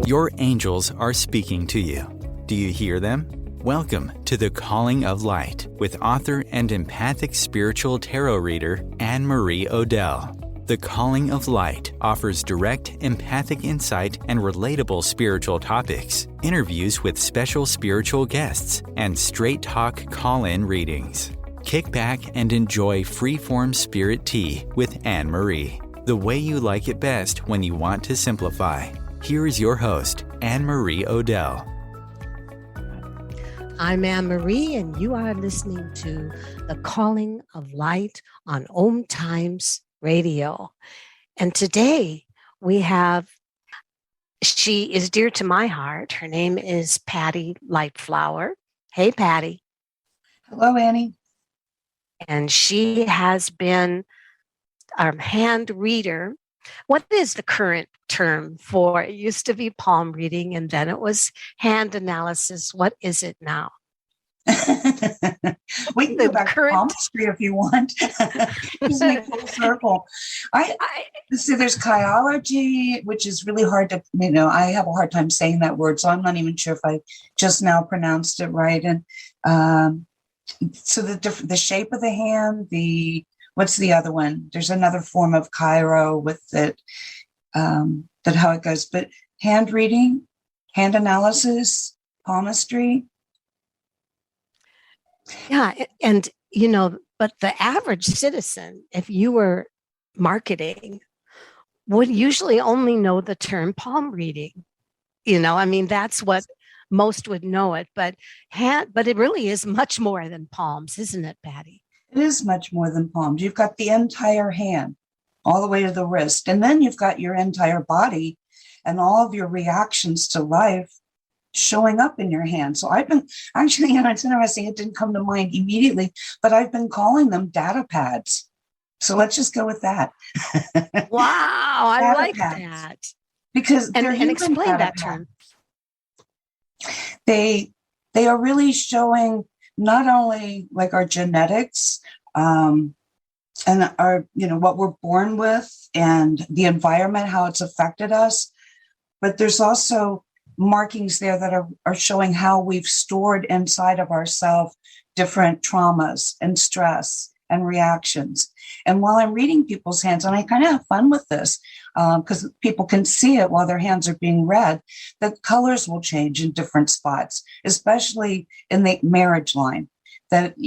Your angels are speaking to you. Do you hear them? Welcome to The Calling of Light with author and empathic spiritual tarot reader Anne-Marie Odell. The Calling of Light offers direct, empathic insight and relatable spiritual topics, interviews with special spiritual guests, and straight talk call-in readings. Kick back and enjoy free-form spirit tea with Anne-Marie, the way you like it best when you want to simplify. Here is your host, Anne-Marie Odell. I'm Anne-Marie, and you are listening to The Calling of Light on OMTimes Radio. And today we have, she is dear to my heart. Her name is Patti Lightflower. Hey, Patti. Hello, Annie. And she has been our hand reader. What is the current term for it? Used to be palm reading, and then it was hand analysis. What is it now? We can go back to palmistry if you want. Just make full circle. I see. There's chyology, which is really hard to. I have a hard time saying that word, so I'm not even sure if I just now pronounced it right. And so the shape of the hand, what's the other one? There's another form of chiro with it, that how it goes. But hand reading, hand analysis, palmistry. Yeah. And, but the average citizen, if you were marketing, would usually only know the term palm reading. That's what most would know it. But it really is much more than palms, isn't it, Patti? It is much more than palms. You've got the entire hand all the way to the wrist. And then you've got your entire body and all of your reactions to life showing up in your hand. So I've been actually, it's interesting, it didn't come to mind immediately, but I've been calling them data pads. So let's just go with that. Wow, I like that. Because and explain that term. They are really showing not only like our genetics, and our, what we're born with and the environment, how it's affected us, but there's also markings there that are showing how we've stored inside of ourselves different traumas and stress and reactions. And while I'm reading people's hands, and I kind of have fun with this, because people can see it while their hands are being read, the colors will change in different spots, especially in the marriage line. That,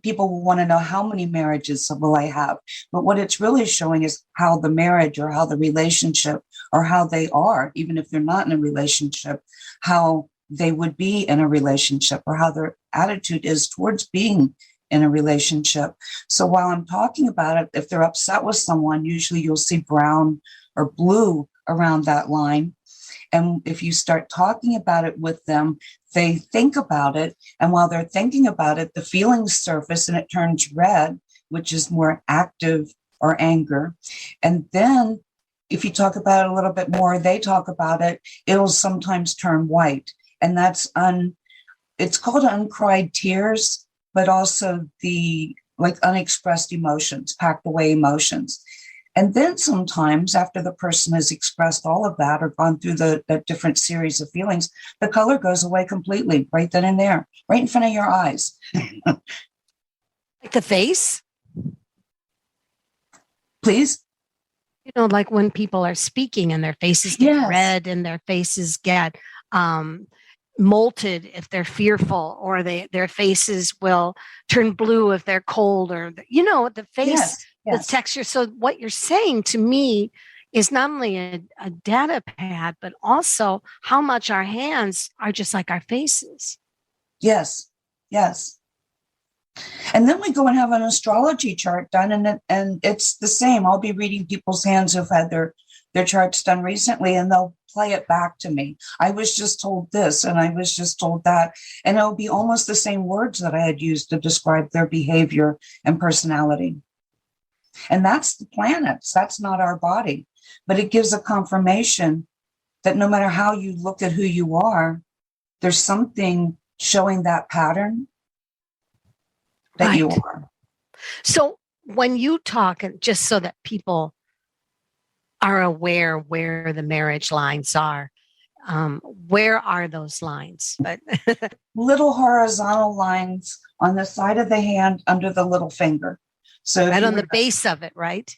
people will want to know how many marriages will I have. But what it's really showing is how the marriage or how the relationship or how they are, even if they're not in a relationship, how they would be in a relationship or how their attitude is towards being in a relationship. So while I'm talking about it, if they're upset with someone, usually you'll see brown or blue around that line. And if you start talking about it with them, they think about it. And while they're thinking about it, the feelings surface and it turns red, which is more active or anger. And then if you talk about it a little bit more, they talk about it, it'll sometimes turn white. And that's it's called uncried tears, but also the unexpressed emotions, packed away emotions. And then sometimes after the person has expressed all of that or gone through the different series of feelings, the color goes away completely right then and there, right in front of your eyes. Like the face? Please? Like when people are speaking and their faces get red and their faces get molted if they're fearful, or their faces will turn blue if they're cold, or the face, the texture. So what you're saying to me is not only a data pad, but also how much our hands are just like our faces. Yes. And then we go and have an astrology chart done, and it's the same. I'll be reading people's hands who've had their charts done recently, and they'll play it back to me. I was just told this, and I was just told that. And it'll be almost the same words that I had used to describe their behavior and personality. And that's the planets. That's not our body. But it gives a confirmation that no matter how you look at who you are, there's something showing that pattern that you are. So when you talk, and just so that people are aware where the marriage lines are, Where are those lines? But Little horizontal lines on the side of the hand under the little finger. So right on the base of it, right?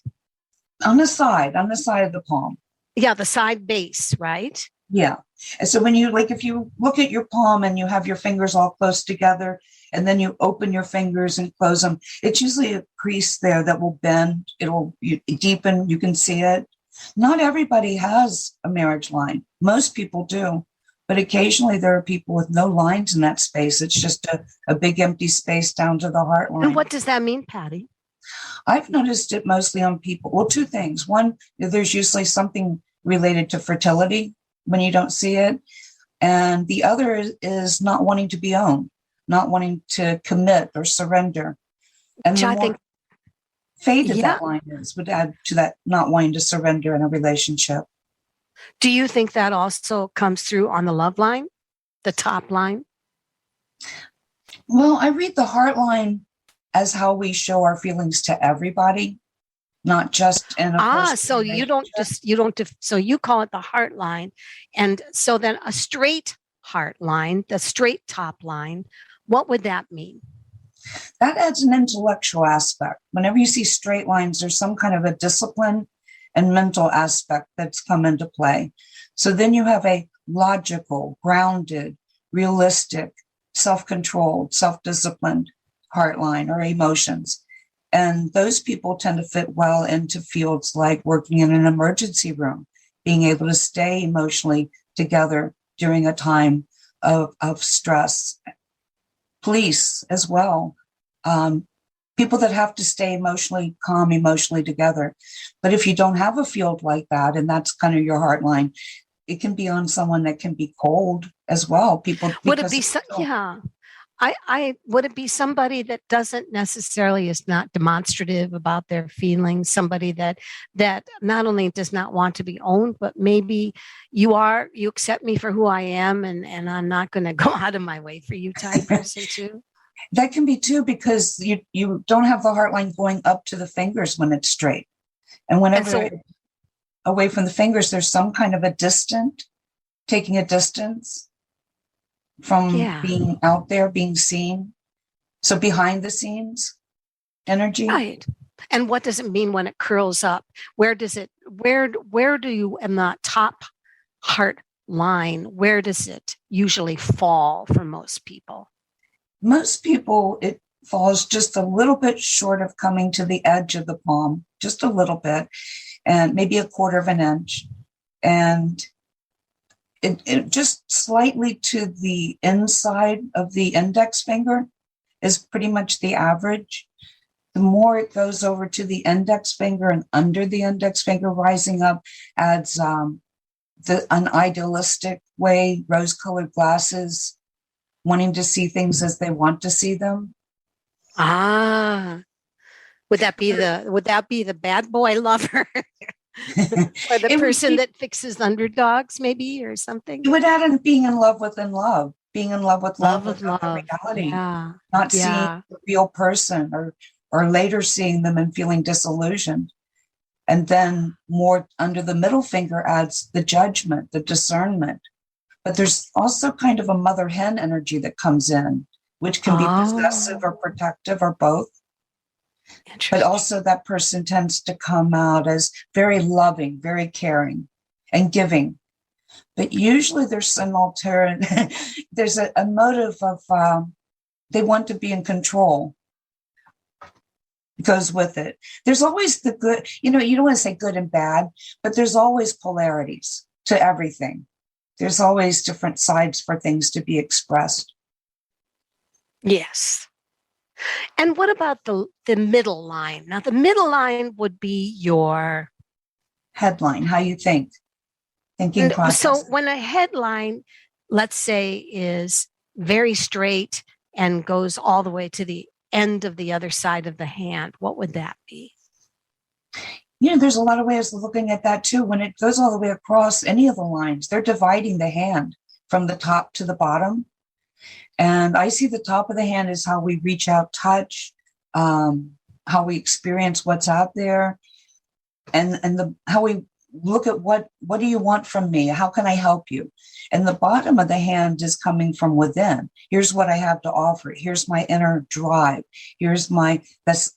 On the side of the palm. Yeah, the side base, right? Yeah. And so when you, like, if you look at your palm and you have your fingers all close together, and then you open your fingers and close them, it's usually a crease there that will bend. It'll deepen. You can see it. Not everybody has a marriage line. Most people do. But occasionally there are people with no lines in that space. It's just a big empty space down to the heart line. And what does that mean, Patti? I've noticed it mostly on people. Well, two things. One, there's usually something related to fertility when you don't see it. And the other is not wanting to be owned, not wanting to commit or surrender. And the more faded that line is, would add to that not wanting to surrender in a relationship. Do you think that also comes through on the love line, the top line? Well, I read the heart line as how we show our feelings to everybody, not just in a so you don't so you call it the heart line. And so then a straight heart line, the straight top line, what would that mean? That adds an intellectual aspect. Whenever you see straight lines, there's some kind of a discipline and mental aspect that's come into play. So then you have a logical, grounded, realistic, self-controlled, self-disciplined heart line or emotions. And those people tend to fit well into fields like working in an emergency room, being able to stay emotionally together during a time of stress. Police as well. People that have to stay emotionally calm, emotionally together. But if you don't have a field like that, and that's kind of your heart line, it can be on someone that can be cold as well. People would it be would it be somebody that doesn't necessarily is not demonstrative about their feelings, somebody that not only does not want to be owned, but maybe you accept me for who I am and I'm not going to go out of my way for you type person too? That can be too, because you don't have the heart line going up to the fingers when it's straight. And whenever away from the fingers, there's some kind of taking a distance from being out there, being seen. So behind the scenes energy. Right. And what does it mean when it curls up? Where do you, in the top heart line, where does it usually fall for most people? Most people, it falls just a little bit short of coming to the edge of the palm, just a little bit, and maybe a quarter of an inch. And it just slightly to the inside of the index finger is pretty much the average. The more it goes over to the index finger and under the index finger rising up adds an idealistic way, rose-colored glasses, wanting to see things as they want to see them. Would that be the bad boy lover? Or the person that fixes underdogs, maybe, or something? It would add in being in love with love, being in love with love reality, not seeing the real person, or later seeing them and feeling disillusioned. And then more under the middle finger adds the judgment, the discernment. But there's also kind of a mother hen energy that comes in, which can be possessive or protective or both. But also that person tends to come out as very loving, very caring and giving. But usually there's an there's a motive of they want to be in control. It goes with it. There's always the good, you don't want to say good and bad, but there's always polarities to everything. There's always different sides for things to be expressed. Yes. And what about the middle line? Now, the middle line would be your headline, how you thinking process. So when a headline, let's say, is very straight and goes all the way to the end of the other side of the hand, what would that be? There's a lot of ways of looking at that too. When it goes all the way across any of the lines, they're dividing the hand from the top to the bottom. And I see the top of the hand is how we reach out, touch, how we experience what's out there, and how we look at what do you want from me? How can I help you? And the bottom of the hand is coming from within. Here's what I have to offer. Here's my inner drive. Here's my this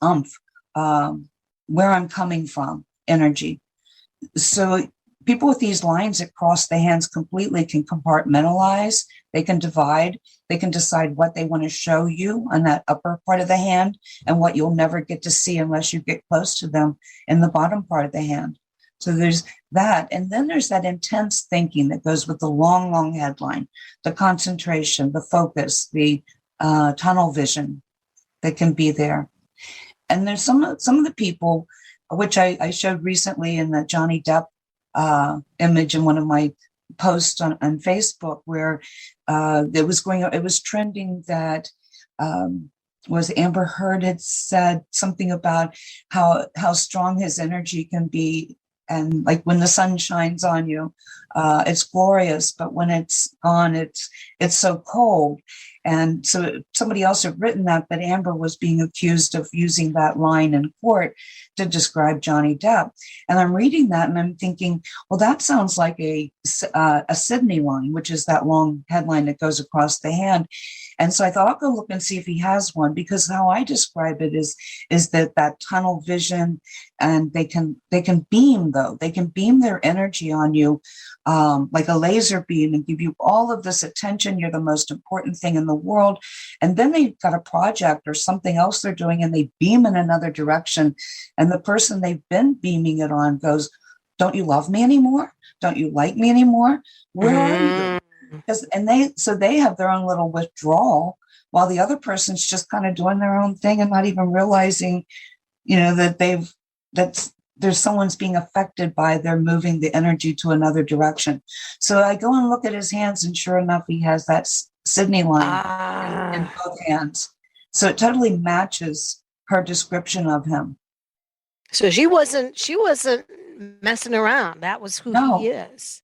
where I'm coming from energy. So people with these lines that cross the hands completely can compartmentalize. They can divide. They can decide what they want to show you on that upper part of the hand and what you'll never get to see unless you get close to them in the bottom part of the hand. So there's that. And then there's that intense thinking that goes with the long, long headline, the concentration, the focus, the tunnel vision that can be there. And there's some of the people, which I showed recently in the Johnny Depp image in one of my posts on Facebook, where it was trending that was Amber Heard had said something about how strong his energy can be. And like when the sun shines on you, it's glorious, but when it's gone, it's so cold. And so somebody else had written that, but Amber was being accused of using that line in court to describe Johnny Depp. And I'm reading that and I'm thinking, well, that sounds like a Sydney line, which is that long headline that goes across the hand. And so I thought I'll go look and see if he has one, because how I describe it is that tunnel vision, and they can beam, though. They can beam their energy on you like a laser beam and give you all of this attention. You're the most important thing in the world. And then they've got a project or something else they're doing and they beam in another direction. And the person they've been beaming it on goes, don't you love me anymore? Don't you like me anymore? Where are you? And they have their own little withdrawal while the other person's just kind of doing their own thing and not even realizing, that there's someone's being affected by their moving the energy to another direction. So I go and look at his hands, and sure enough, he has that Sydney line in both hands. So it totally matches her description of him. So she wasn't messing around. That was who he is.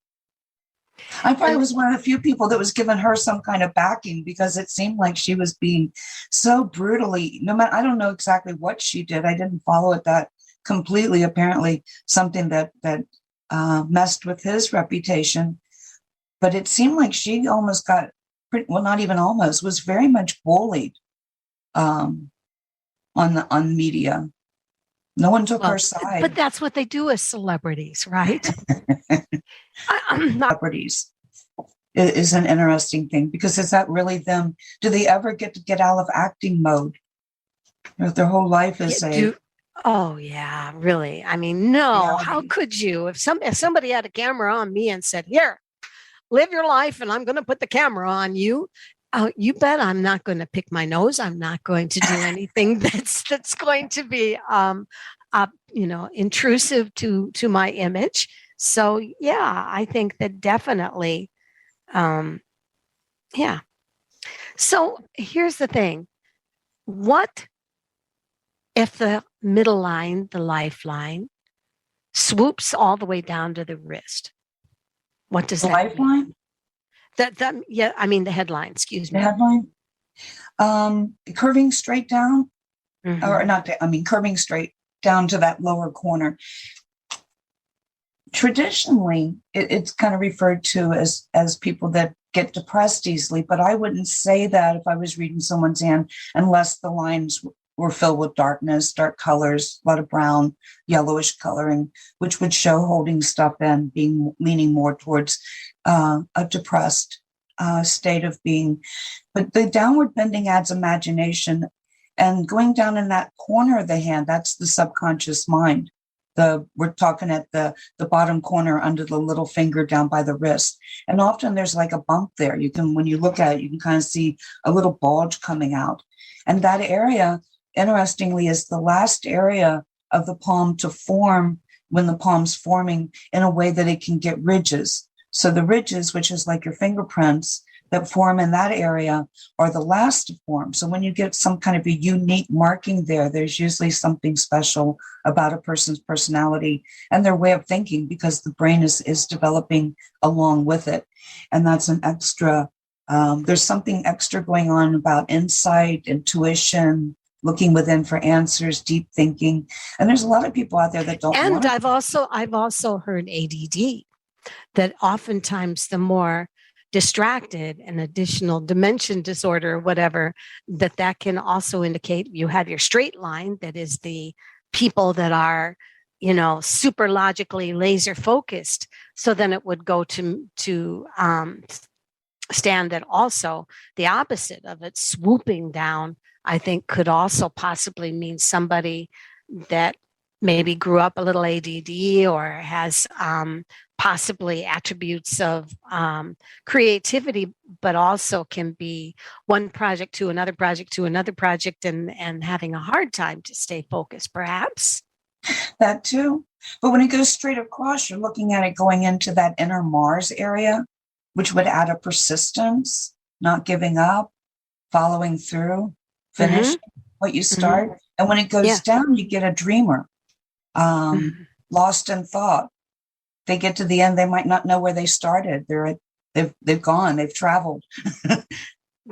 I probably was one of the few people that was giving her some kind of backing, because it seemed like she was being so brutally, I don't know exactly what she did. I didn't follow it that completely. Apparently something that messed with his reputation, but it seemed like she almost got, not even almost, was very much bullied on media. No one took her side. But that's what they do as celebrities, right? Celebrities is an interesting thing, because is that really them? Do they ever get out of acting mode? Their whole life is oh yeah, really? I mean, no. How could you? If somebody had a camera on me and said, "Here, live your life, and I'm going to put the camera on you," you bet I'm not going to pick my nose. I'm not going to do anything that's going to be, intrusive to my image. So yeah, I think that definitely, yeah. So here's the thing: what if the middle line, the lifeline, swoops all the way down to the wrist? What does that lifeline mean? The headline, excuse me. The headline, curving straight down, or not, curving straight down to that lower corner. Traditionally, it's kind of referred to as people that get depressed easily, but I wouldn't say that if I was reading someone's hand, unless the lines were filled with darkness, dark colors, a lot of brown, yellowish coloring, which would show holding stuff in, leaning more towards a depressed state of being. But the downward bending adds imagination, and going down in that corner of the hand, that's the subconscious mind. We're talking at the bottom corner under the little finger down by the wrist. And often there's like a bump there. When you look at it, you can kind of see a little bulge coming out. And that area, interestingly, is the last area of the palm to form when the palm's forming in a way that it can get ridges. So the ridges, which is like your fingerprints that form in that area, are the last to form. So when you get some kind of a unique marking there, there's usually something special about a person's personality and their way of thinking, because the brain is developing along with it. And that's an extra, there's something extra going on about insight, intuition, looking within for answers, deep thinking. And there's a lot of people out there that don't And want to. I've also heard ADD, that oftentimes the more distracted, an additional dimension disorder, whatever, that can also indicate you have your straight line, that is the people that are, super logically laser focused. So then it would go to stand that also the opposite of it, swooping down, I think could also possibly mean somebody that maybe grew up a little ADD or has possibly attributes of creativity, but also can be one project to another project to another project, and having a hard time to stay focused, perhaps. That too. But when it goes straight across, you're looking at it going into that inner Mars area, which would add a persistence, not giving up, following through, finish what you start. And when it goes down, you get a dreamer, lost in thought. They get to the end, they might not know where they started. They've gone, they've traveled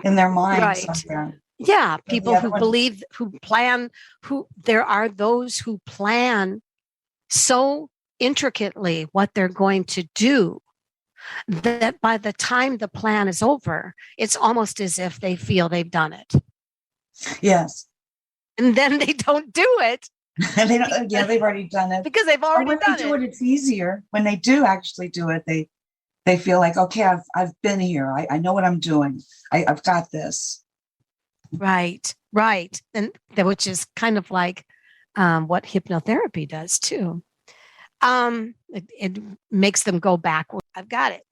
in their mind somewhere. Yeah, people who believe, who plan, there are those who plan so intricately what they're going to do that by the time the plan is over, it's almost as if they feel they've done it. Yes. And then they don't do it. They don't, they've already done it. Because they've already done it. When they do it, it's easier. When they do actually do it, they feel like, okay, I've been here. I know what I'm doing. I've got this. Right. And which is kind of like what hypnotherapy does too. It makes them go backward. I've got it.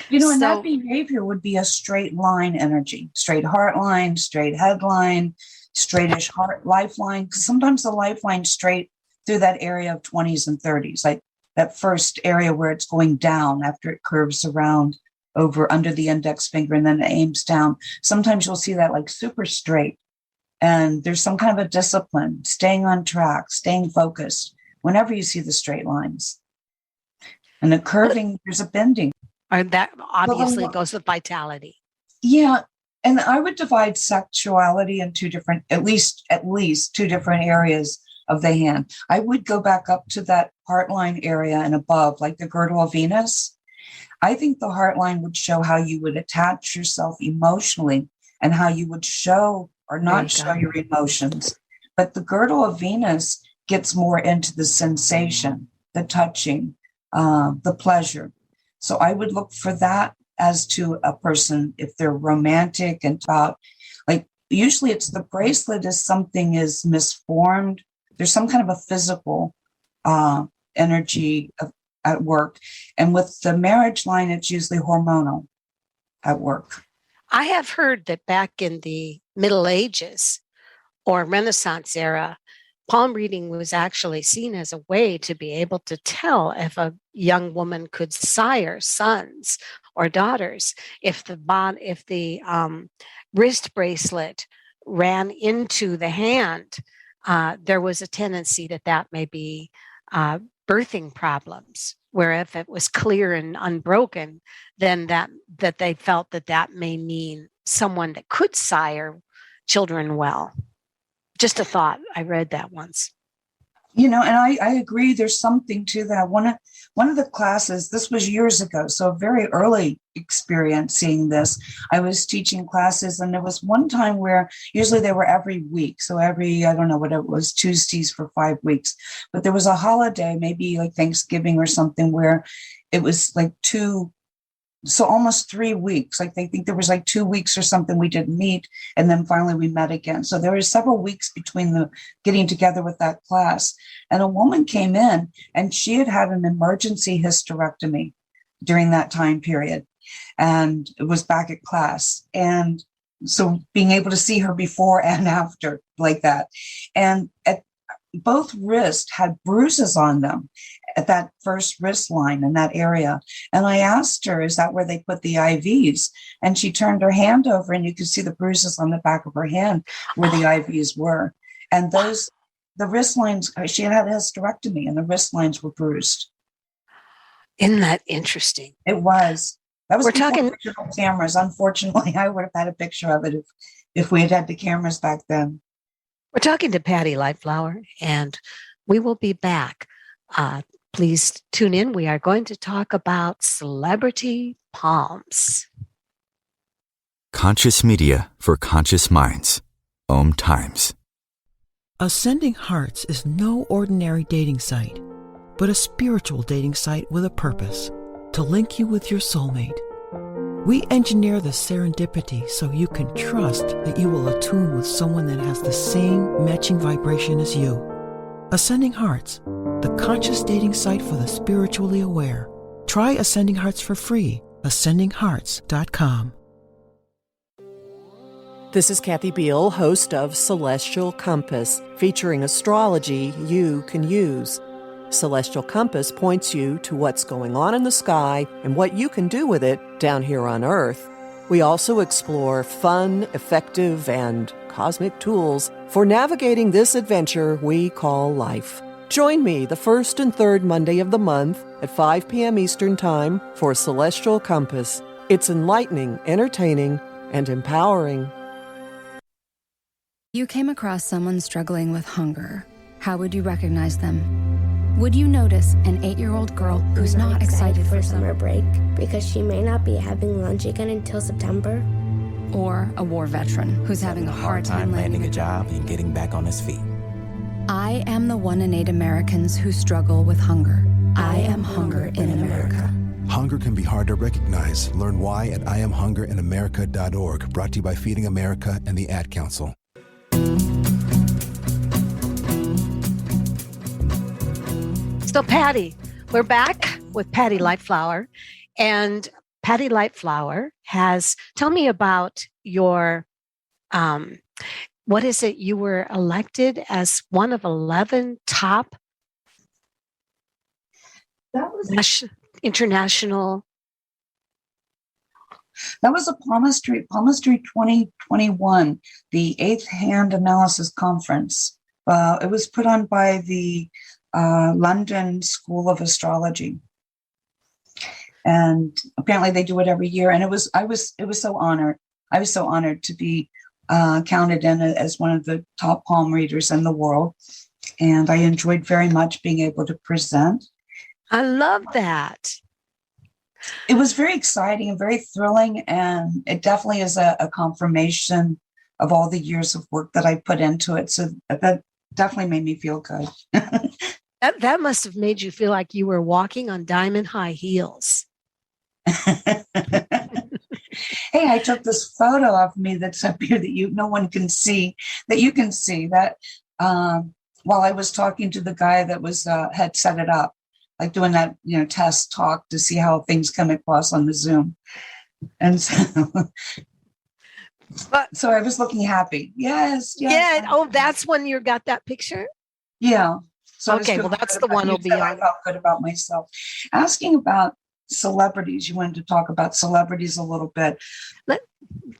And that behavior would be a straight line energy, straight heart line, straight head line, straightish heart lifeline. Because sometimes the lifeline straight through that area of 20s and 30s, like that first area where it's going down after it curves around over under the index finger and then it aims down. Sometimes you'll see that like super straight. And there's some kind of a discipline, staying on track, staying focused whenever you see the straight lines. And the curving, there's a bending. Or that obviously goes with vitality. Yeah. And I would divide sexuality in two different, at least two different areas of the hand. I would go back up to that heart line area and above, like the girdle of Venus. I think the heart line would show how you would attach yourself emotionally and how you would show or not show your emotions. But the girdle of Venus gets more into the sensation, the touching, the pleasure. So I would look for that as to a person, if they're romantic and about, like, usually it's the bracelet is something is misformed. There's some kind of a physical energy at work. And with the marriage line, it's usually hormonal at work. I have heard that back in the Middle Ages or Renaissance era, palm reading was actually seen as a way to be able to tell if a young woman could sire sons or daughters. If the wrist bracelet ran into the hand, there was a tendency that may be birthing problems, where if it was clear and unbroken, then that they felt that may mean someone that could sire children well. Just a thought. I read that once. And I agree. There's something to that. One of the classes, this was years ago, so a very early experience seeing this. I was teaching classes, and there was one time where usually they were every week. So every, I don't know what it was, Tuesdays for 5 weeks. But there was a holiday, maybe like Thanksgiving or something, where it was like almost 3 weeks. Like they think there was like 2 weeks or something we didn't meet. And then finally we met again. So there were several weeks between the getting together with that class. And a woman came in and she had had an emergency hysterectomy during that time period. And it was back at class. And so being able to see her before and after like that. And at both wrists had bruises on them at that first wrist line in that area. And I asked her, is that where they put the IVs? And she turned her hand over and you could see the bruises on the back of her hand where the IVs were. And the wrist lines, she had a hysterectomy and the wrist lines were bruised. Isn't that interesting? It was. That was We're talking digital cameras. Unfortunately, I would have had a picture of it if we had the cameras back then. We're talking to Patti Lightflower, and We will be back. Please tune in. We are going to talk about celebrity palms. Conscious media for conscious minds. OMTimes. Ascending Hearts is no ordinary dating site, but a spiritual dating site with a purpose, to link you with your soulmate. We engineer the serendipity so you can trust that you will attune with someone that has the same matching vibration as you. Ascending Hearts, the conscious dating site for the spiritually aware. Try Ascending Hearts for free. ascendinghearts.com. This is Kathy Beal, host of Celestial Compass, featuring astrology you can use. Celestial Compass points you to what's going on in the sky and what you can do with it down here on Earth. We also explore fun, effective, and cosmic tools for navigating this adventure we call life. Join me the first and third Monday of the month at 5 p.m. Eastern Time for Celestial Compass. It's enlightening, entertaining, and empowering. You came across someone struggling with hunger. How would you recognize them? Would you notice an 8-year-old girl who's not excited for summer break because she may not be having lunch again until September? Or a war veteran who's having a hard time landing a job and getting back on his feet? I am the 1 in 8 Americans who struggle with hunger. I am hunger in America. Hunger can be hard to recognize. Learn why at IamHungerInAmerica.org. Brought to you by Feeding America and the Ad Council. So, Patti, we're back with Patti Lightflower. And Patti Lightflower tell me about your, what is it? You were elected as one of 11 top international. That was a palmistry 2021, the 8th Hand Analysis Conference. It was put on by the London School of Astrology, and apparently they do it every year. And I was so honored. I was so honored to be counted in as one of the top palm readers in the world, and I enjoyed very much being able to present. I love that. It was very exciting and very thrilling, and it definitely is a confirmation of all the years of work that I put into it. So that definitely made me feel good. That must have made you feel like you were walking on diamond high heels. Hey, I took this photo of me that's up here that no one can see, that you can see that while I was talking to the guy that was had set it up, like doing that, test talk to see how things come across on the Zoom. And so I was looking happy. Yes. Yeah. Oh, that's when you got that picture? Yeah. So okay, well, that's the one will be on. I felt good about myself. Asking about celebrities, you wanted to talk about celebrities a little bit.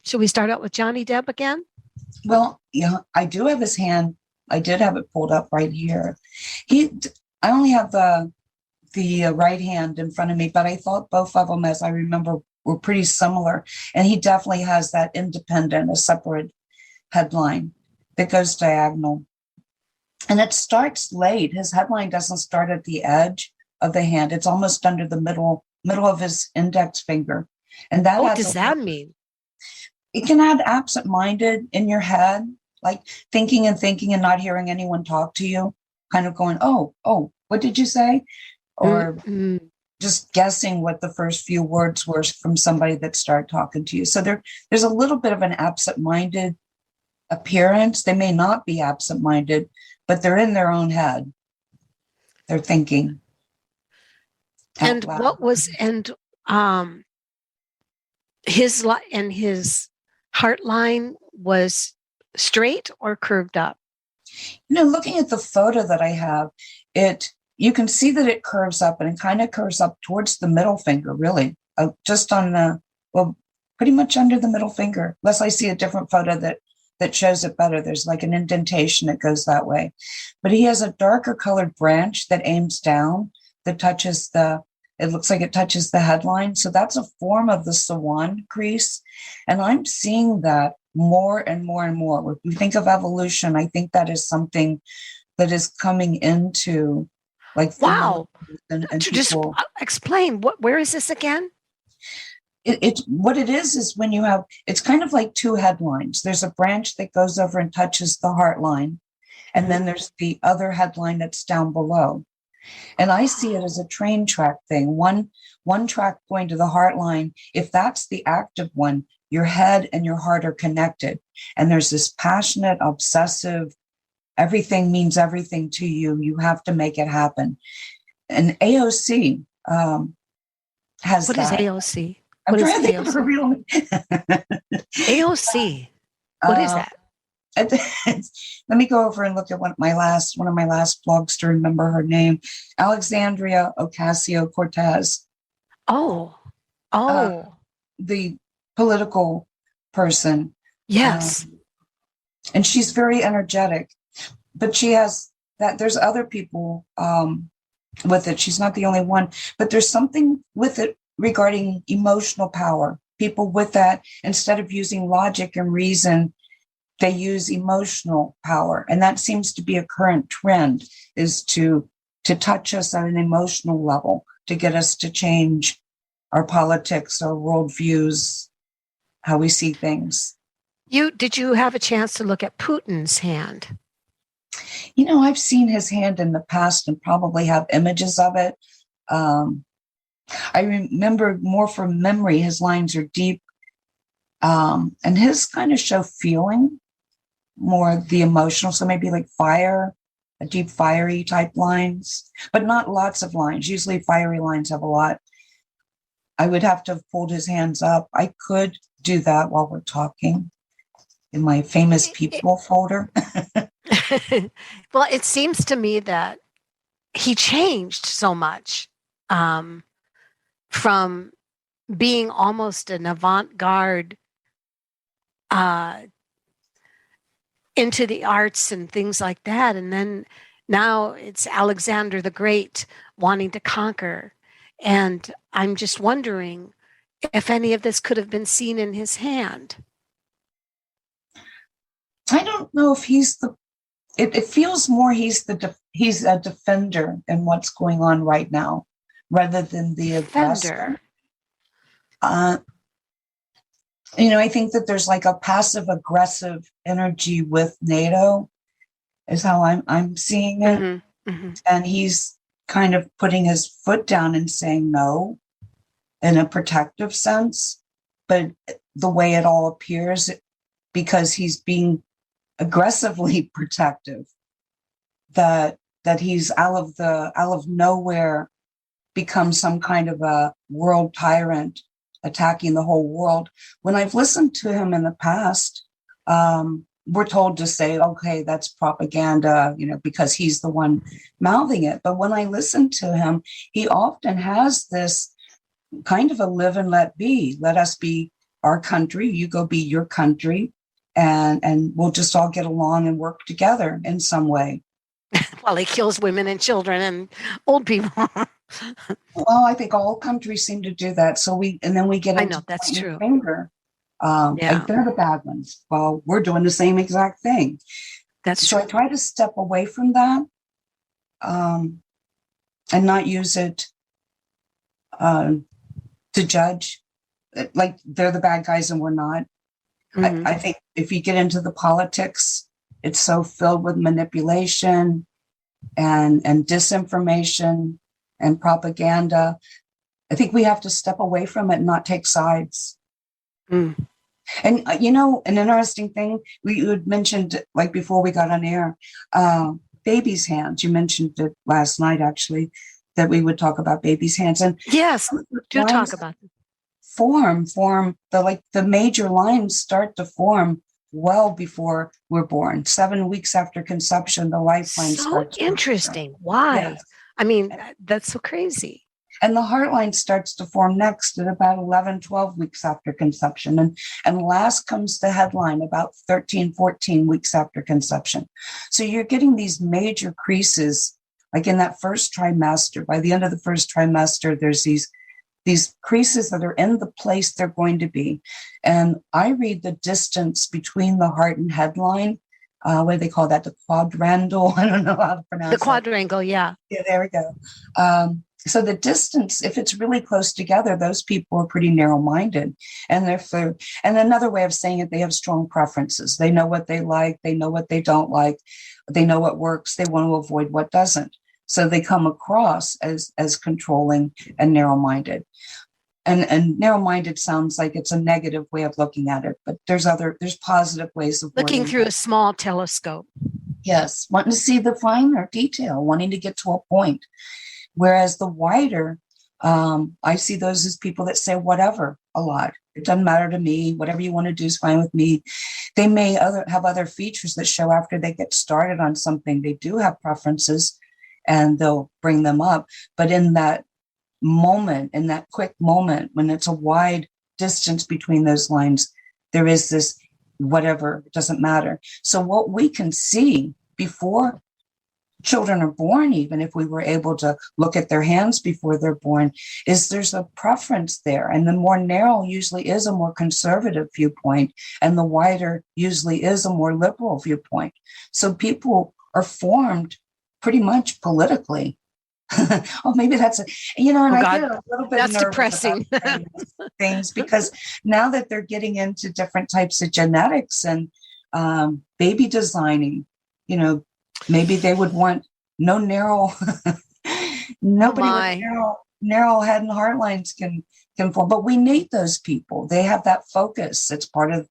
Should we start out with Johnny Depp again? Well, yeah, I do have his hand. I did have it pulled up right here. I only have the right hand in front of me, but I thought both of them, as I remember, were pretty similar. And he definitely has that independent, a separate headline that goes diagonal. And it starts late. His headline doesn't start at the edge of the hand. It's almost under the middle of his index finger. And that what does that mean? It can add absent-minded in your head, like thinking and not hearing anyone talk to you, kind of going, oh, what did you say? Or just guessing what the first few words were from somebody that started talking to you. So there's a little bit of an absent-minded appearance. They may not be absent-minded, but they're in their own head. They're thinking. And his heart line was straight or curved up? Looking at the photo that I have, you can see that it curves up, and it kind of curves up towards the middle finger, really, just on pretty much under the middle finger, unless I see a different photo that shows it better. There's like an indentation that goes that way. But he has a darker colored branch that aims down, that touches it looks like it touches the headline. So that's a form of the swan crease. And I'm seeing that more and more and more. When we think of evolution, I think that is something that is coming into like Wow. and Just people. explain where is this again? It's what it is when you have, it's kind of like two headlines. There's a branch that goes over and touches the heart line. And then there's the other headline that's down below. And I see it as a train track thing. One track going to the heart line. If that's the active one, your head and your heart are connected. And there's this passionate, obsessive, everything means everything to you. You have to make it happen. And AOC has What that. is AOC? I'm What is trying to think of her AOC? real name. AOC. What is that? Let me go over and look at one of my last blogs to remember her name. Alexandria Ocasio-Cortez. Oh. The political person. Yes. And she's very energetic, but she has that. There's other people with it. She's not the only one, but there's something with it regarding emotional power. People with that, instead of using logic and reason, they use emotional power. And that seems to be a current trend, is to touch us at an emotional level, to get us to change our politics, our worldviews, how we see things. Did you have a chance to look at Putin's hand? I've seen his hand in the past and probably have images of it. I remember more from memory, his lines are deep. And his kind of show feeling, more the emotional. So maybe like fire, a deep fiery type lines, but not lots of lines. Usually fiery lines have a lot. I would have to fold his hands up. I could do that while we're talking in my famous people folder. Well, it seems to me that he changed so much from being almost an avant-garde into the arts and things like that. And then now it's Alexander the Great wanting to conquer. And I'm just wondering if any of this could have been seen in his hand. I don't know if he's it feels more he's a defender in what's going on right now, rather than the aggressor. I think that there's like a passive aggressive energy with NATO, is how I'm seeing it. Mm-hmm. Mm-hmm. And he's kind of putting his foot down and saying no in a protective sense. But the way it all appears, because he's being aggressively protective, that he's out of nowhere become some kind of a world tyrant attacking the whole world. When I've listened to him in the past, we're told to say, okay, that's propaganda, because he's the one mouthing it. But when I listen to him, he often has this kind of a live and let be. Let us be our country. You go be your country. And we'll just all get along and work together in some way. Well, he kills women and children and old people. Well, I think all countries seem to do that. So we get into, I know, that's true. Finger. Like they're the bad ones. Well, we're doing the same exact thing. That's so true. I try to step away from that, and not use it to judge. Like they're the bad guys and we're not. Mm-hmm. I think if you get into the politics, it's so filled with manipulation and disinformation and propaganda. I think we have to step away from it and not take sides. Mm. And, an interesting thing, you had mentioned, like before we got on air, baby's hands. You mentioned it last night, actually, that we would talk about baby's hands. And yes, do talk about them. Form the major lines start to form well before we're born. 7 weeks after conception, the lifeline starts. So interesting. Why? Yes. I mean, that's so crazy. And the heart line starts to form next at about 11, 12 weeks after conception. And last comes the headline about 13, 14 weeks after conception. So you're getting these major creases, like in that first trimester. By the end of the first trimester, there's these creases that are in the place they're going to be. And I read the distance between the heart and headline what do they call that? The quadrangle. I don't know how to pronounce The quadrangle, yeah. Yeah, there we go. So the distance, if it's really close together, those people are pretty narrow-minded. And and another way of saying it, they have strong preferences. They know what they like. They know what they don't like. They know what works. They want to avoid what doesn't. So they come across as controlling and narrow-minded. And narrow-minded sounds like it's a negative way of looking at it, but there's positive ways of looking through a small telescope. Yes, wanting to see the finer detail, wanting to get to a point. Whereas the wider, I see those as people that say whatever a lot. It doesn't matter to me. Whatever you want to do is fine with me. They may have other features that show after they get started on something. They do have preferences, and they'll bring them up. But in that moment, in that quick moment, when it's a wide distance between those lines, there is this whatever, it doesn't matter. So what we can see before children are born, even if we were able to look at their hands before they're born, is there's a preference there. And the more narrow usually is a more conservative viewpoint, and the wider usually is a more liberal viewpoint. So people are formed pretty much politically. Oh, maybe that's and I get a little bit that's nervous depressing about things, because now that they're getting into different types of genetics and baby designing, maybe they would want no narrow, nobody with narrow head and heart lines can form. But we need those people. They have that focus. It's part of,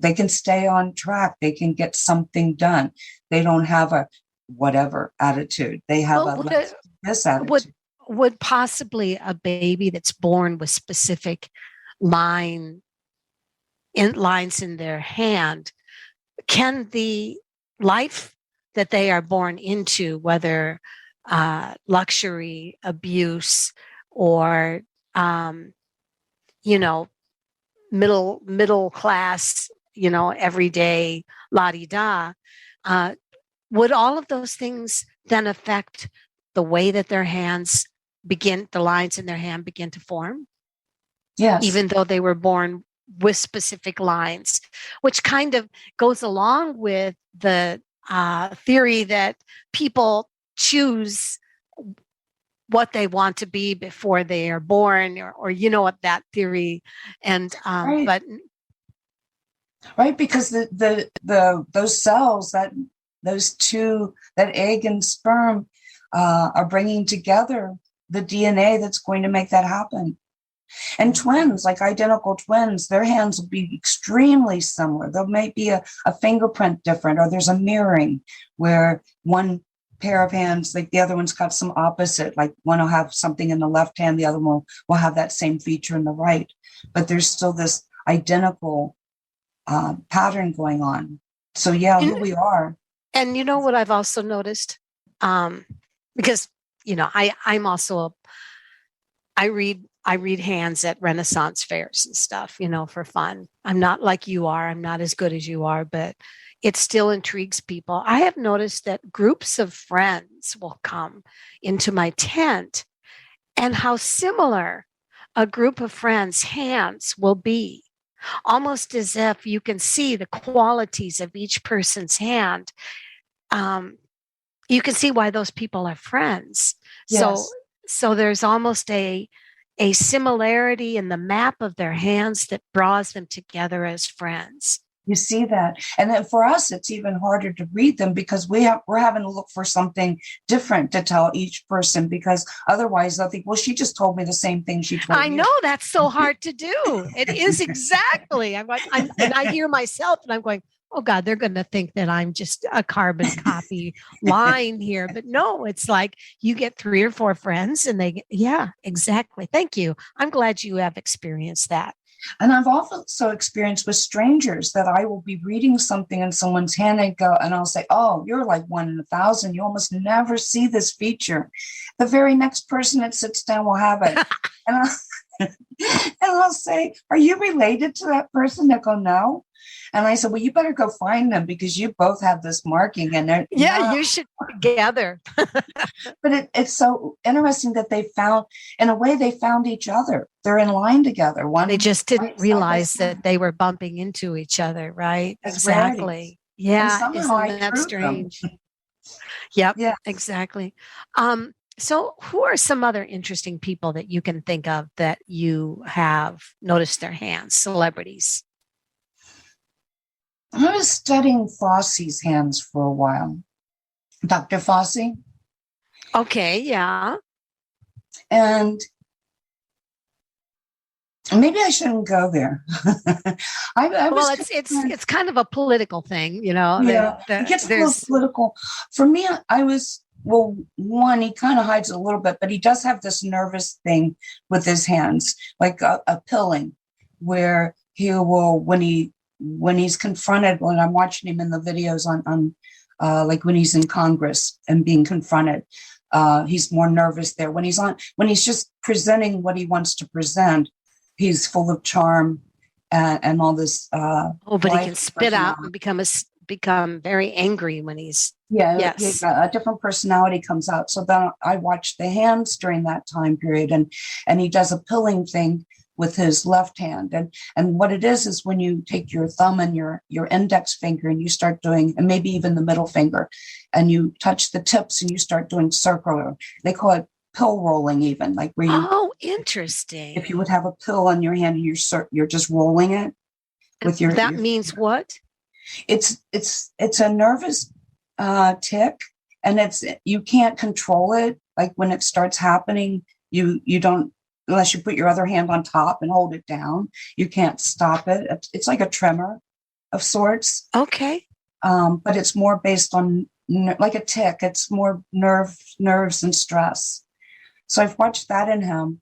they can stay on track. They can get something done. They don't have a whatever attitude. They have this attitude. Would possibly a baby that's born with specific lines in their hand, can the life that they are born into, whether luxury, abuse, or middle class, everyday la-di-da, would all of those things then affect the way that the lines in their hand begin to form? Yes. Even though they were born with specific lines, which kind of goes along with the theory that people choose what they want to be before they are born, or what that theory, and right. But right, because those cells, those two, that egg and sperm, are bringing together the DNA that's going to make that happen. And twins, like identical twins, their hands will be extremely similar. There may be a fingerprint different, or there's a mirroring where one pair of hands, like the other one's got some opposite, like one will have something in the left hand, the other one will have that same feature in the right. But there's still this identical pattern going on. So yeah, who we are. And you know what I've also noticed? Because, I'm also I read hands at Renaissance fairs and stuff, for fun. I'm not like you are. I'm not as good as you are, but it still intrigues people. I have noticed that groups of friends will come into my tent, and how similar a group of friends' hands will be, almost as if you can see the qualities of each person's hand. You can see why those people are friends. Yes. So there's almost a similarity in the map of their hands that draws them together as friends. You see that. And then for us, it's even harder to read them, because we're having to look for something different to tell each person, because otherwise they'll think, well, she just told me the same thing she told me. I know, that's so hard to do. It is, exactly. And I hear myself and I'm going, oh God, they're going to think that I'm just a carbon copy line here. But no, it's like you get 3 or 4 friends and yeah, exactly. Thank you. I'm glad you have experienced that. And I've also experienced with strangers that I will be reading something in someone's hand and I'll say, oh, you're like 1 in 1,000. You almost never see this feature. The very next person that sits down will have it. And I'll say, are you related to that person? They go, no. And I said, well, you better go find them, because you both have this marking. And you should together. But it's so interesting that they found each other. They're in line together. They just didn't realize that they were bumping into each other, right? That's exactly. Rarity. Yeah, somehow isn't I that drew them. strange? Yep, Yeah. exactly. So who are some other interesting people that you can think of that you have noticed their hands, celebrities? I was studying Fosse's hands for a while. Dr. Fosse. Okay, yeah. And maybe I shouldn't go there. I Well, was it's kind of a political thing, you know. yeah, it gets a little There's political. For me, I was, well, one, he kind of hides a little bit, but he does have this nervous thing with his hands, like a pilling, where he will, when he's confronted, when I'm watching him in the videos on like when he's in Congress and being confronted, he's more nervous there. When he's just presenting what he wants to present, he's full of charm and all this. but he can spit out and become very angry when he's yes. A different personality comes out. So then I watched the hands during that time period, and he does a pilling thing with his left hand, and what it is when you take your thumb and your index finger and you start doing, and maybe even the middle finger, and you touch the tips and you start doing circular. They call it pill rolling, even like where you. Oh, interesting. If you would have a pill on your hand and you're just rolling it with your. That means what? It's a nervous tick, and you can't control it. Like when it starts happening, you don't, unless you put your other hand on top and hold it down, you can't stop it. It's like a tremor of sorts. Okay. But it's more based on like a tick. It's more nerves and stress. So I've watched that in him.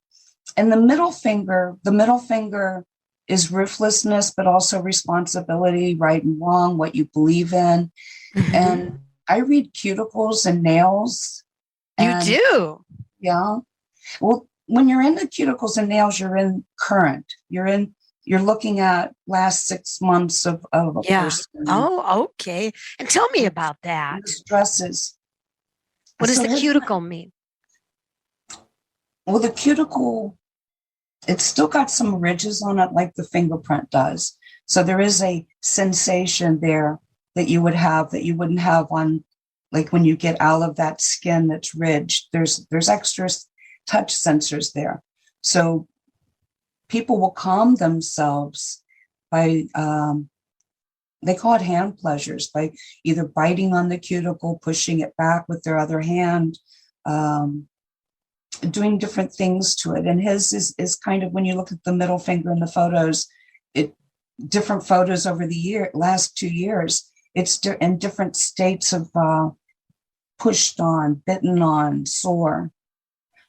And the middle finger is ruthlessness, but also responsibility, right and wrong, what you believe in. Mm-hmm. And I read cuticles and nails. You do? Yeah. Well, when you're in the cuticles and nails, you're in current. You're looking at last 6 months of a person. Oh, okay. And tell me about that. The stresses. What does the cuticle mean? Well, the cuticle, it's still got some ridges on it like the fingerprint does. So there is a sensation there that you would have that you wouldn't have on, like when you get out of that skin that's ridged. There's extra touch sensors there. So people will calm themselves by, they call it hand pleasures, by either biting on the cuticle, pushing it back with their other hand, doing different things to it. And his is kind of, when you look at the middle finger in the photos, different photos over the last 2 years, it's in different states of pushed on, bitten on, sore.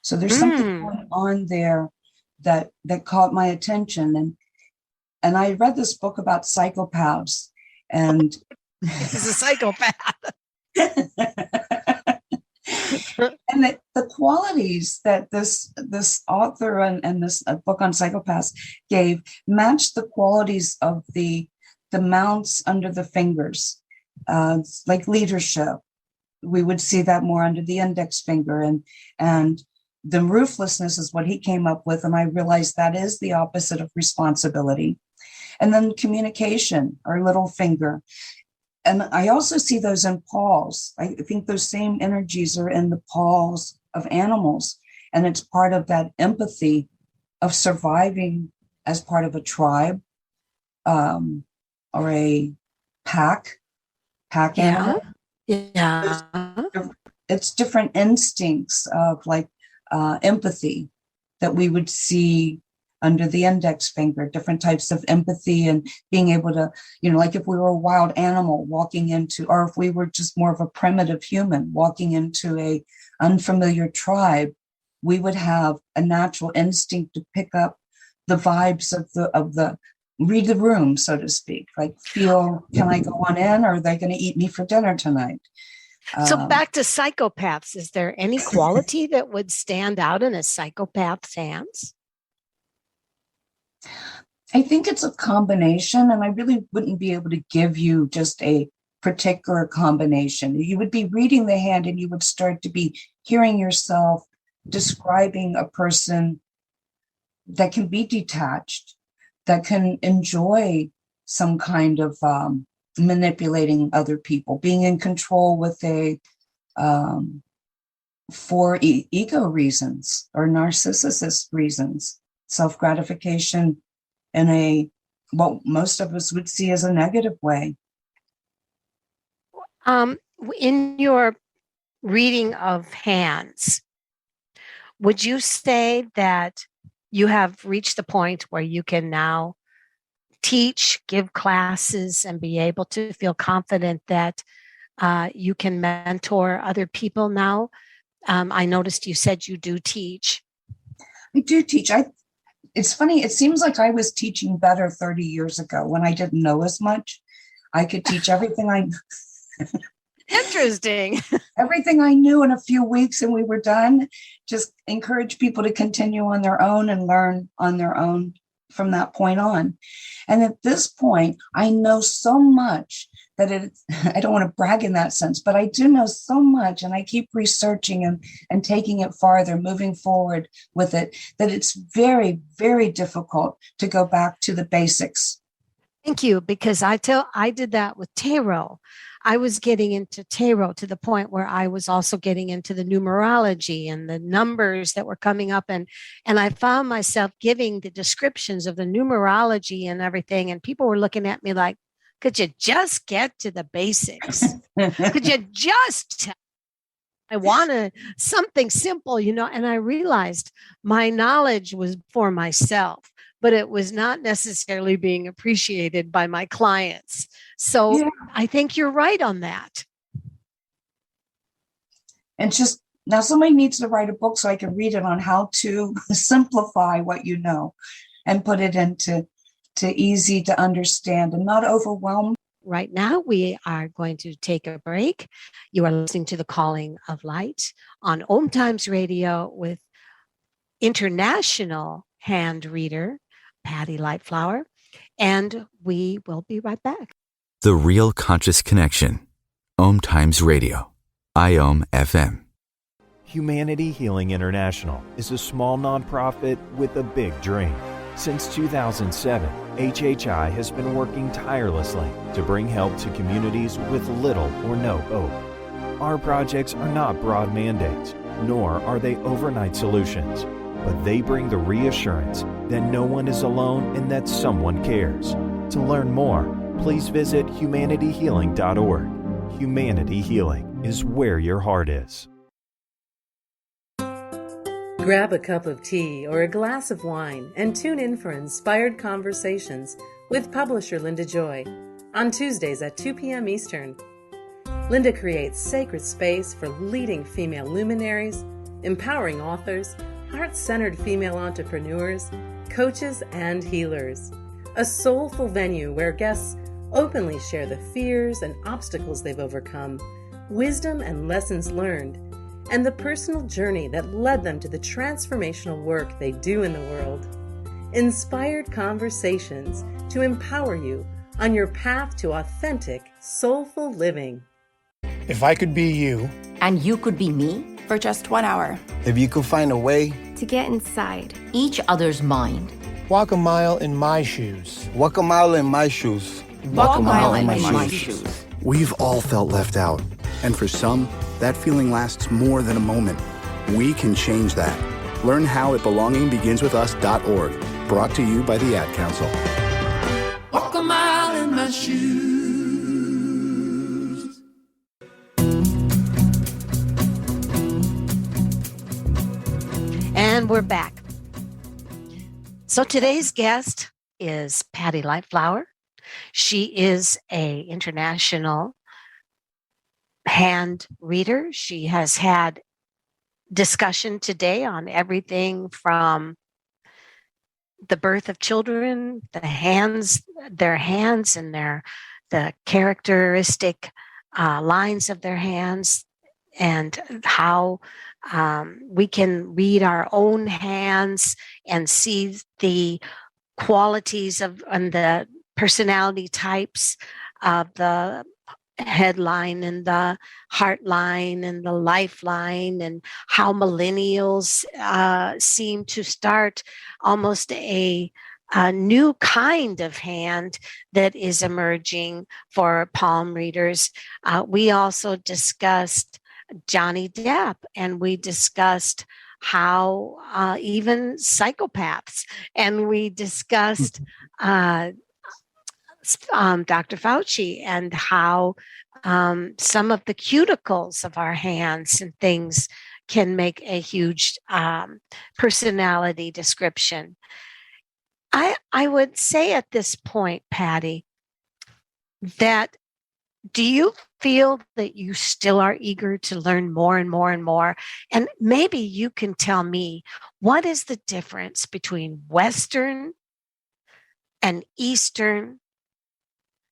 So there's something going on there that caught my attention. And I read this book about psychopaths, and he's a psychopath. And the qualities that this author and this book on psychopaths gave matched the qualities of the mounts under the fingers, like leadership. We would see that more under the index finger, and the ruthlessness is what he came up with. And I realized that is the opposite of responsibility. And then communication, our little finger. And I also see those in paws. I think those same energies are in the paws of animals. And it's part of that empathy of surviving as part of a tribe, or a pack animal. Yeah. It's different instincts of like empathy that we would see under the index finger, different types of empathy and being able to, like if we were a wild animal walking into, or if we were just more of a primitive human walking into a unfamiliar tribe, we would have a natural instinct to pick up the vibes of the read the room, so to speak, like feel, can I go on in, or are they going to eat me for dinner tonight? So back to psychopaths, is there any quality that would stand out in a psychopath's hands? I think it's a combination, and I really wouldn't be able to give you just a particular combination. You would be reading the hand and you would start to be hearing yourself describing a person that can be detached, that can enjoy some kind of manipulating other people, being in control with for ego reasons or narcissist reasons, self-gratification in what most of us would see as a negative way. In your reading of hands, would you say that you have reached the point where you can now teach, give classes, and be able to feel confident that you can mentor other people now? I noticed you said you do teach. I do teach. It's funny. It seems like I was teaching better 30 years ago when I didn't know as much. I could teach everything Interesting. everything I knew in a few weeks and we were done. Just encourage people to continue on their own and learn on their own from that point on. And at this point, I know so much that I don't want to brag in that sense, but I do know so much, and I keep researching and taking it farther, moving forward with it, that it's very, very difficult to go back to the basics. Thank you, because I did that with tarot. I was getting into tarot to the point where I was also getting into the numerology and the numbers that were coming up. And I found myself giving the descriptions of the numerology and everything. And people were looking at me like, could you just get to the basics? Could you just, I wanted something simple, and I realized my knowledge was for myself, but it was not necessarily being appreciated by my clients. So yeah. I think you're right on that. And just now somebody needs to write a book so I can read it on how to simplify what you know and put it into easy to understand and not overwhelm. Right now, we are going to take a break. You are listening to The Calling of Light on OMTimes Radio with international hand reader, Patti Lightflower, and we will be right back. The Real Conscious Connection. OMTimes Radio. IOM FM. Humanity Healing International is a small nonprofit with a big dream. Since 2007, HHI has been working tirelessly to bring help to communities with little or no hope. Our projects are not broad mandates, nor are they overnight solutions, but they bring the reassurance that no one is alone and that someone cares. To learn more, please visit humanityhealing.org. Humanity Healing is where your heart is. Grab a cup of tea or a glass of wine and tune in for Inspired Conversations with publisher Linda Joy on Tuesdays at 2 p.m. Eastern. Linda creates sacred space for leading female luminaries, empowering authors, heart-centered female entrepreneurs, coaches, and healers. A soulful venue where guests openly share the fears and obstacles they've overcome, wisdom and lessons learned, and the personal journey that led them to the transformational work they do in the world. Inspired Conversations to empower you on your path to authentic, soulful living. If I could be you, and you could be me, for just 1 hour. If you could find a way to get inside each other's mind. Walk a mile in my shoes. Walk a mile in my shoes. Walk a mile in my shoes. We've all felt left out. And for some, that feeling lasts more than a moment. We can change that. Learn how at belongingbeginswithus.org. Brought to you by the Ad Council. Walk a mile in my shoes. And we're back. So today's guest is Patti Lightflower. She is an international hand reader. She has had discussion today on everything from the birth of children, their hands and the characteristic lines of their hands, and how we can read our own hands and see the qualities of and the personality types of the headline and the heart line and the lifeline, and how millennials seem to start almost a a new kind of hand that is emerging for palm readers. We also discussed Johnny Depp, and we discussed how even psychopaths, and we discussed Dr. Fauci and how some of the cuticles of our hands and things can make a huge personality description. I would say at this point, Patti, that do you feel that you still are eager to learn more and more and more? And maybe you can tell me, what is the difference between Western and Eastern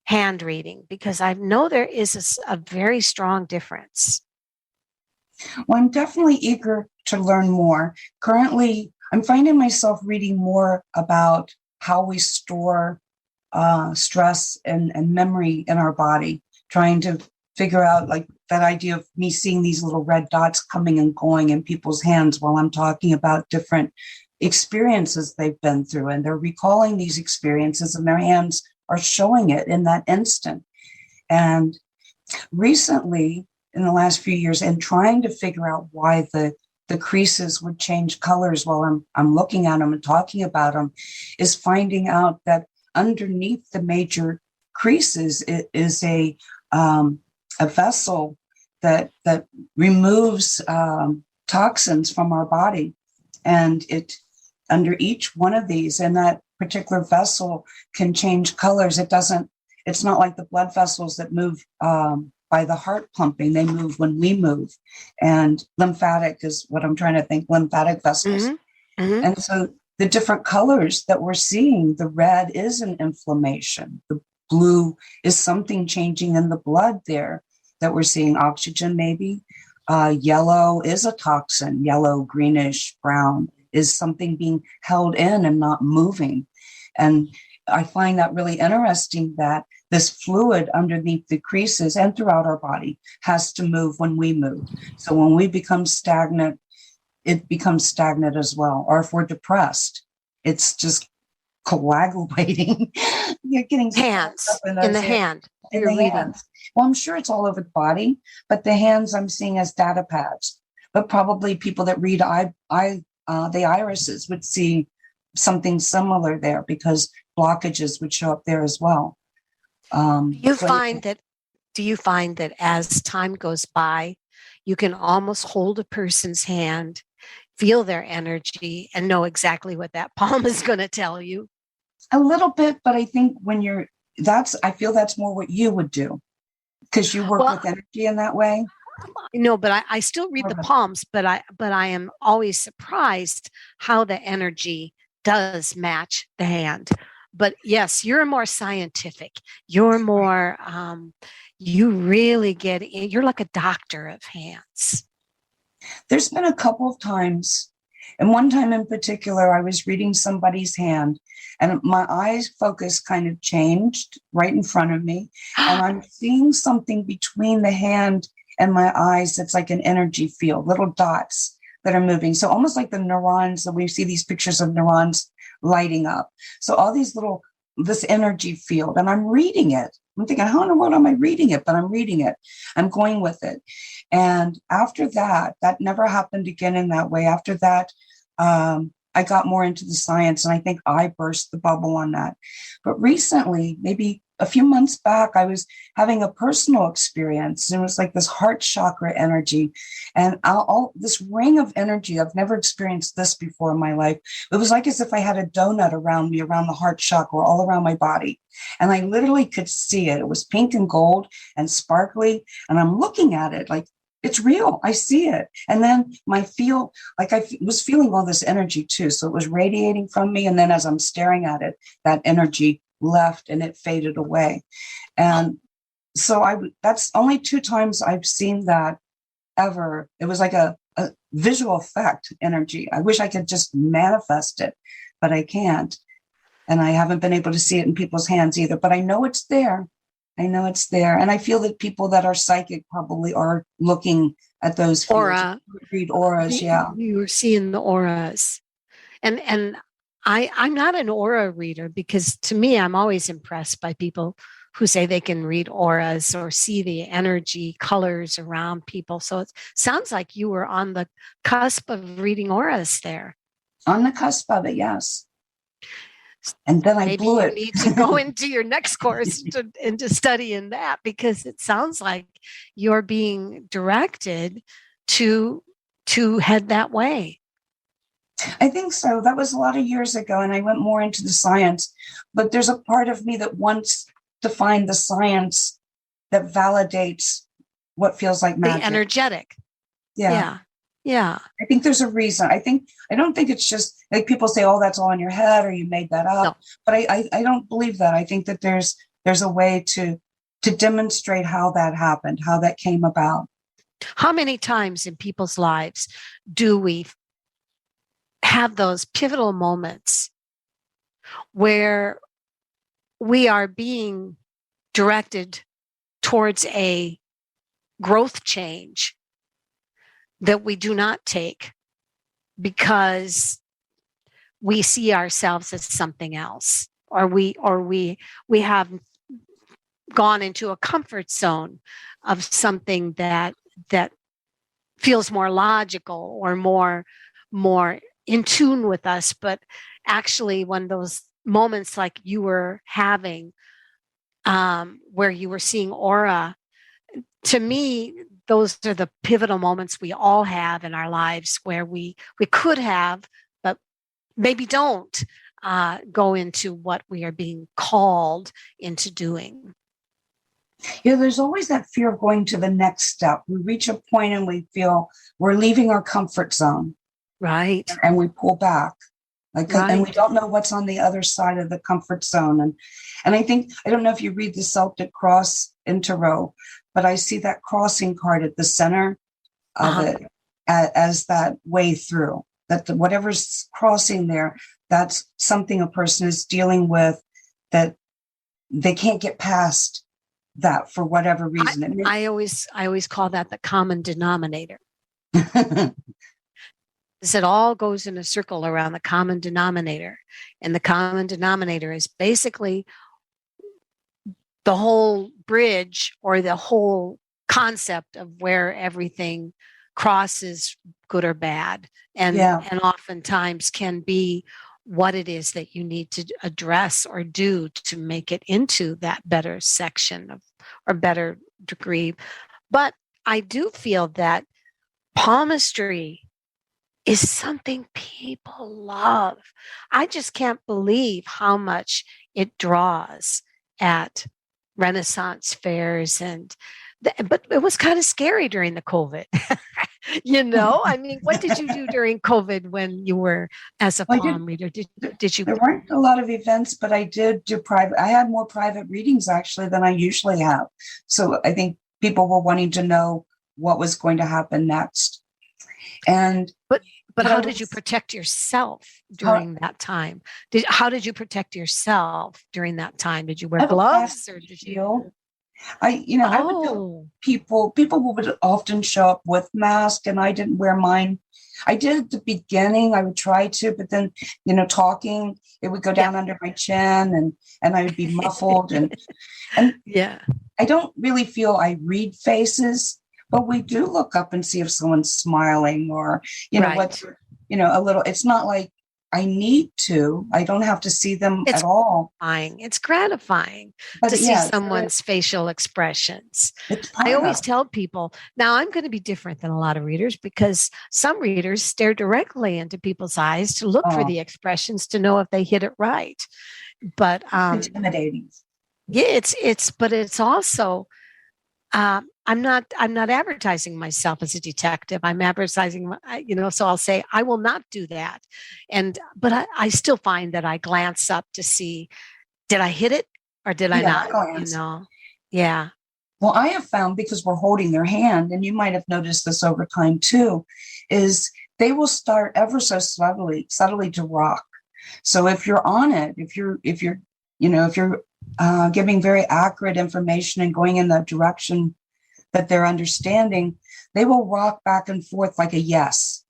hand reading? Because I know there is a very strong difference. Well, I'm definitely eager to learn more. Currently, I'm finding myself reading more about how we store stress and memory in our body, trying to figure out like that idea of me seeing these little red dots coming and going in people's hands while I'm talking about different experiences they've been through. And they're recalling these experiences and their hands are showing it in that instant. And recently, in the last few years, and trying to figure out why the creases would change colors while I'm looking at them and talking about them, is finding out that underneath the major creases is a vessel that removes toxins from our body, and it under each one of these, and that particular vessel can change colors. It's not like the blood vessels that move by the heart pumping. They move when we move. And lymphatic is what I'm trying to think, lymphatic vessels. Mm-hmm. Mm-hmm. And so the different colors that we're seeing, the red is an inflammation. The blue is something changing in the blood there that we're seeing, oxygen maybe. Yellow is a toxin, yellow, greenish, brown is something being held in and not moving. And I find that really interesting that this fluid underneath the creases and throughout our body has to move when we move. So when we become stagnant, it becomes stagnant as well. Or if we're depressed, it's just coagulating. You're getting hands in the hand. In the hands. Well, I'm sure it's all over the body, but the hands I'm seeing as data pads. But probably people that read the irises would see something similar there because blockages would show up there as well. Do you find that as time goes by, you can almost hold a person's hand, feel their energy, and know exactly what that palm is going to tell you? A little bit, but I think I feel that's more what you would do because you work with energy in that way. No, but I still read the palms, but I am always surprised how the energy does match the hand. But yes, you're more scientific. You're more, you really get in. You're like a doctor of hands. There's been a couple of times, and one time in particular, I was reading somebody's hand and my eyes focus kind of changed right in front of me. And I'm seeing something between the hand and my eyes that's like an energy field, little dots that are moving. So almost like the neurons that we see these pictures of neurons lighting up. So all these this energy field, and I'm reading it. I'm thinking, how in the world am I reading it? But I'm reading it. I'm going with it. And after that never happened again in that way. After that, I got more into the science, and I think I burst the bubble on that. But recently, maybe a few months back, I was having a personal experience, and it was like this heart chakra energy and all this ring of energy. I've never experienced this before in my life. It was like as if I had a donut around me, around the heart chakra, all around my body. And I literally could see it. It was pink and gold and sparkly. And I'm looking at it like, it's real. I see it. And then I was feeling all this energy too. So it was radiating from me. And then as I'm staring at it, that energy left and it faded away. And so that's only 2 times I've seen that ever. It was like a visual effect energy. I wish I could just manifest it, but I can't. And I haven't been able to see it in people's hands either, but I know it's there. And I feel that people that are psychic probably are looking at those fields. Read auras, yeah. You were seeing the auras. And I'm not an aura reader because to me, I'm always impressed by people who say they can read auras or see the energy colors around people. So it sounds like you were on the cusp of reading auras there. On the cusp of it, yes. And then I blew it. Maybe you need to go into your next course into studying that, because it sounds like you're being directed to head that way. I think so. That was a lot of years ago, and I went more into the science. But there's a part of me that wants to find the science that validates what feels like magic. The energetic. Yeah. Yeah. I think there's a reason. I don't think it's just like people say, oh, that's all in your head or you made that up. No. But I don't believe that. I think that there's a way to demonstrate how that happened, how that came about. How many times in people's lives do we have those pivotal moments where we are being directed towards a growth change that we do not take because we see ourselves as something else, or we have gone into a comfort zone of something that feels more logical or more in tune with us. But actually, when those moments like you were having, where you were seeing aura, to me, those are the pivotal moments we all have in our lives where we could have, but maybe don't go into what we are being called into doing. Yeah, there's always that fear of going to the next step. We reach a point and we feel we're leaving our comfort zone. Right. And we pull back. Right. And we don't know what's on the other side of the comfort zone. And I think, I don't know if you read the Celtic Cross in Tarot, but I see that crossing card at the center of it as that way through, that whatever's crossing there, that's something a person is dealing with, that they can't get past that for whatever reason. I always call that the common denominator. It all goes in a circle around the common denominator. And the common denominator is basically the whole bridge or the whole concept of where everything crosses, good or bad. And oftentimes can be what it is that you need to address or do to make it into that better section of or better degree. But I do feel that palmistry is something people love. I just can't believe how much it draws at Renaissance fairs, but it was kind of scary during the COVID. I mean, what did you do during COVID when you were as a palm reader? Did you? There weren't a lot of events, but I did do private. I had more private readings actually than I usually have. So I think people were wanting to know what was going to happen next. But how did you protect yourself during that time? How did you protect yourself during that time? Did you wear gloves or did you? I would do people would often show up with masks, and I didn't wear mine. I did at the beginning. I would try to, but then, talking, it would go down under my chin and I would be muffled and yeah. I don't really feel I read faces. But we do look up and see if someone's smiling or, what's, a little, it's not like I need to, I don't have to see them at all. It's gratifying to see someone's facial expressions. I always tell people, now I'm going to be different than a lot of readers because some readers stare directly into people's eyes to look for the expressions to know if they hit it right. But it's intimidating. Yeah, but it's also, I'm not advertising myself as a detective. I'm advertising, so I'll say, I will not do that. But I still find that I glance up to see, did I hit it or did I not? Yeah. Well, I have found, because we're holding their hand, and you might have noticed this over time too, is they will start ever so subtly to rock. So if you're on it, if you're giving very accurate information and going in the direction that they're understanding, they will rock back and forth like a yes.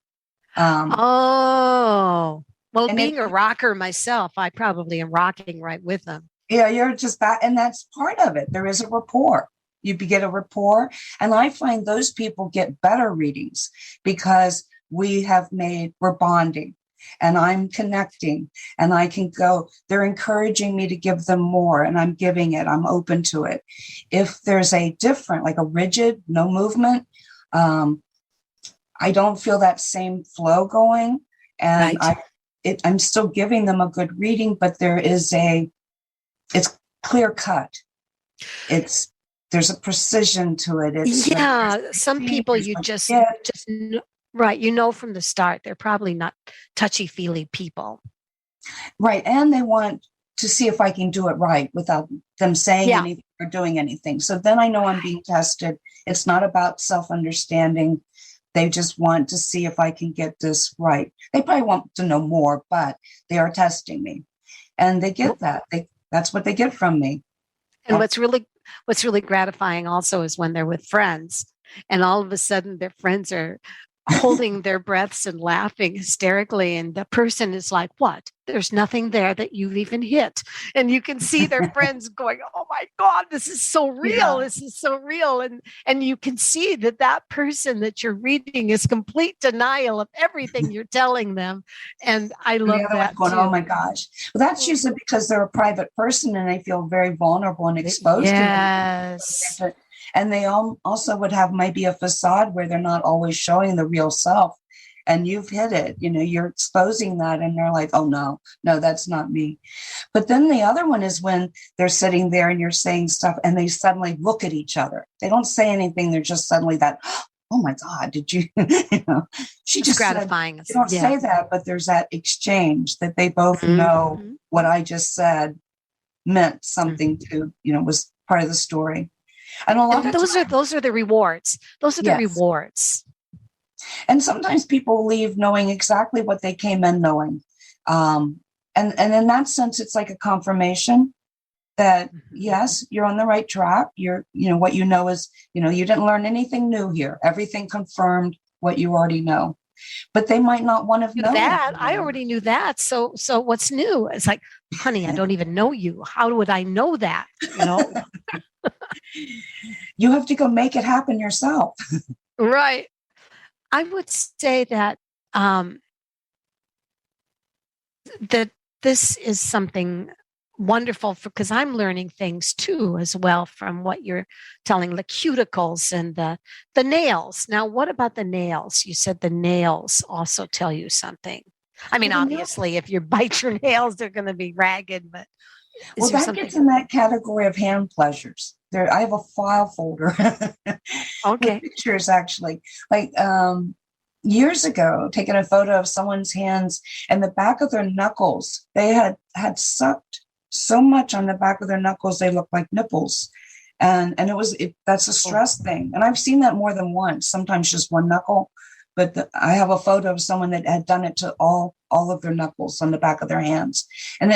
Well, And being a rocker myself, I probably am rocking right with them. Yeah, you're just that, and that's part of it. There is a rapport. You get a rapport, and I find those people get better readings because we're bonding, and I'm connecting, and I can go. They're encouraging me to give them more, and I'm giving it. I'm open to it. If there's a different, like a rigid, no movement, I don't feel that same flow going, and I'm still giving them a good reading, but it's clear cut. There's a precision to it. Some people you just right. From the start, they're probably not touchy-feely people. Right. And they want to see if I can do it right without them saying anything or doing anything. So then I know I'm being tested. It's not about self-understanding. They just want to see if I can get this right. They probably want to know more, but they are testing me. And they get that. That's what they get from me. And what's really gratifying also is when they're with friends and all of a sudden their friends are holding their breaths and laughing hysterically. And the person is like, what? There's nothing there that you've even hit. And you can see their friends going, oh my God, this is so real. Yeah. This is so real. And you can see that person that you're reading is complete denial of everything you're telling them. And I love that. Going, oh my gosh. Well, that's usually because they're a private person and they feel very vulnerable and exposed. Yes. To and they also would have maybe a facade where they're not always showing the real self. And you've hit it, you're exposing that and they're like, oh no, that's not me. But then the other one is when they're sitting there and you're saying stuff and they suddenly look at each other. They don't say anything. They're just suddenly that, oh my God, did you, she just gratifying. Said, you don't say that, but there's that exchange that they both know what I just said meant something to, was part of the story. And those are the rewards. Those are the rewards. And sometimes people leave knowing exactly what they came in knowing. And in that sense, it's like a confirmation that, yes, you're on the right track. What you know is, you didn't learn anything new here. Everything confirmed what you already know. But they might not want to know that. I already knew that. So what's new? It's like, honey, I don't even know you. How would I know that? You have to go make it happen yourself. Right. I would say that that this is something wonderful because I'm learning things too as well from what you're telling, the cuticles and the nails. Now, what about the nails? You said the nails also tell you something. I mean, obviously, if you bite your nails, they're going to be ragged, but that gets in that category of hand pleasures. I have a file folder. Okay. With pictures, actually. Like years ago, taking a photo of someone's hands and the back of their knuckles. They had sucked so much on the back of their knuckles, they looked like nipples. And that's a stress thing. And I've seen that more than once, sometimes just one knuckle. But I have a photo of someone that had done it to all of their knuckles on the back of their hands. And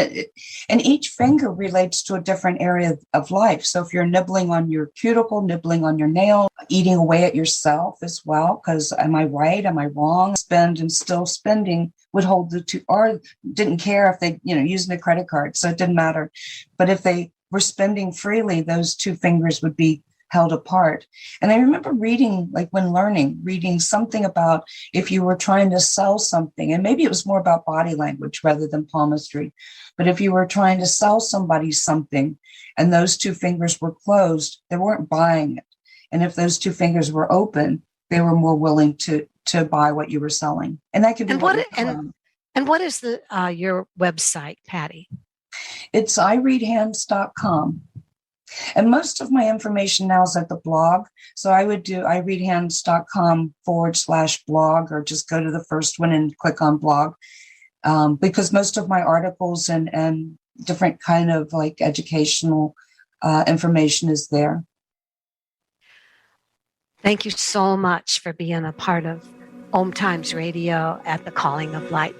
each finger relates to a different area of life. So if you're nibbling on your cuticle, nibbling on your nail, eating away at yourself as well, because am I right? Am I wrong? Spend and still spending would hold the two, or didn't care if they, using a credit card. So it didn't matter. But if they were spending freely, those two fingers would be held apart. And I remember reading something about if you were trying to sell something, and maybe it was more about body language rather than palmistry, but if you were trying to sell somebody something and those two fingers were closed, they weren't buying it. And if those two fingers were open, they were more willing to buy what you were selling. And that could be and what is your website, Patti? It's ireadhands.com. And most of my information now is at the blog. So I would do ireadhands.com/blog, or just go to the first one and click on blog. Because most of my articles and different kind of like educational information is there. Thank you so much for being a part of OMTimes Radio at the Calling of Light.